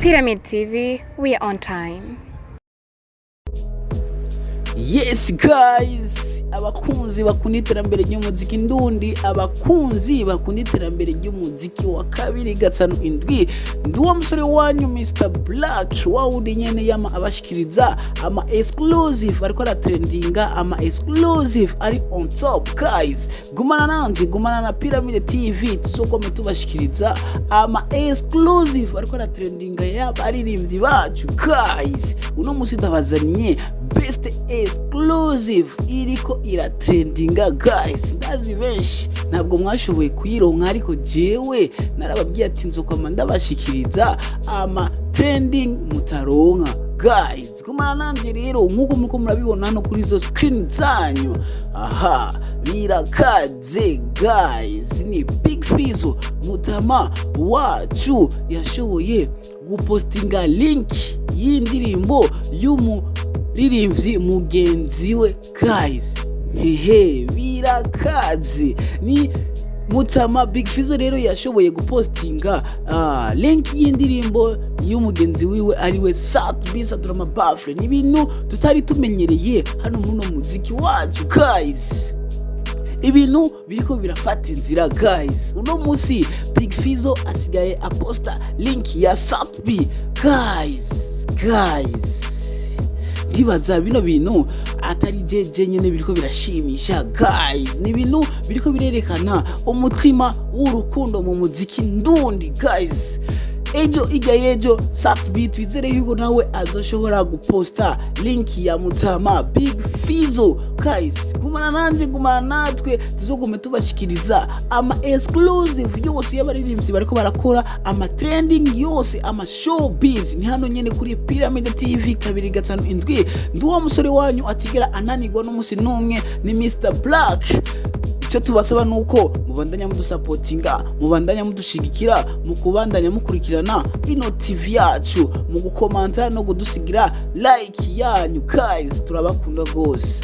Pyramid TV, we are on time. Yes guys, abakunzi bakunda iterambere ry'umuziki ndundi, abakunzi bakunda iterambere ry'umuziki wa kabiri gatanu indwi, nduwa musore wanyu Mr Black wawundi nyene yama abashikiriza ama exclusive ariko ara trendinga, ama exclusive ari on top guys. Gumana nanje, gumana na Pyramid TV tuzokome tubashikiriza ama exclusive ariko ara trendinga yaba aririmbyi bacu guys. Uno musi ndabazaniye best exclusive iriko ira trendinga guys. Ndazi benshi ntabwo mwashoboye kuyironka, ariko jewe narababwiye ati nzokoma ndabashikiriza ama trending mutaronka guys. Kumana nanje rero nkuko muko murabibona hano kuri zo screen zanyu, aha birakaze guys. Ni Big Fizzo mutama wacu yashoboye gupostinga link y'indirimbo y'umuririmbyi mugenzi we guys. Hehe birakaze. Ni mutama Big Fizzo rero yashoboye gupostinga link y'indirimbo y'umugenzi wiwe ariwe Satbisa Drama Bafre. Ni ibintu tutari tumenyereye hano muno muziki wacu guys. Ibintu biriko birafata inzira guys. Uno musi Big Fizzo asigaye aposta link ya Satbi guys. Ndibaza bino bintu atari jeje nyene biriko birashimisha guys. Ni ibintu biriko birerekana umutima w'urukundo mu muziki ndundi guys. Ejo yejo Satbi twizere yuko nawe azoshobora guposta link ya mutama Big Fizzo guys. Gumana nanje, gumana natwe tuzogume tubashikiriza ama exclusive yose y'abaririmbyi bariko barakora ama trending yose, ama showbiz. Ni hano nyene kuri Pyramid TV kabiri gatanu indwi. Nduwa musore wanyu atigera ananirwa n'umusi numwe, ni Mr Black. Icyo tubasaba nuko mubandanya mudusapotinga, mubandanya mudushigikira, mukubandanya mukurikirana ino TV yacu, mu gukomanta no kudusigira like yanyu guys. Turabakunda gose.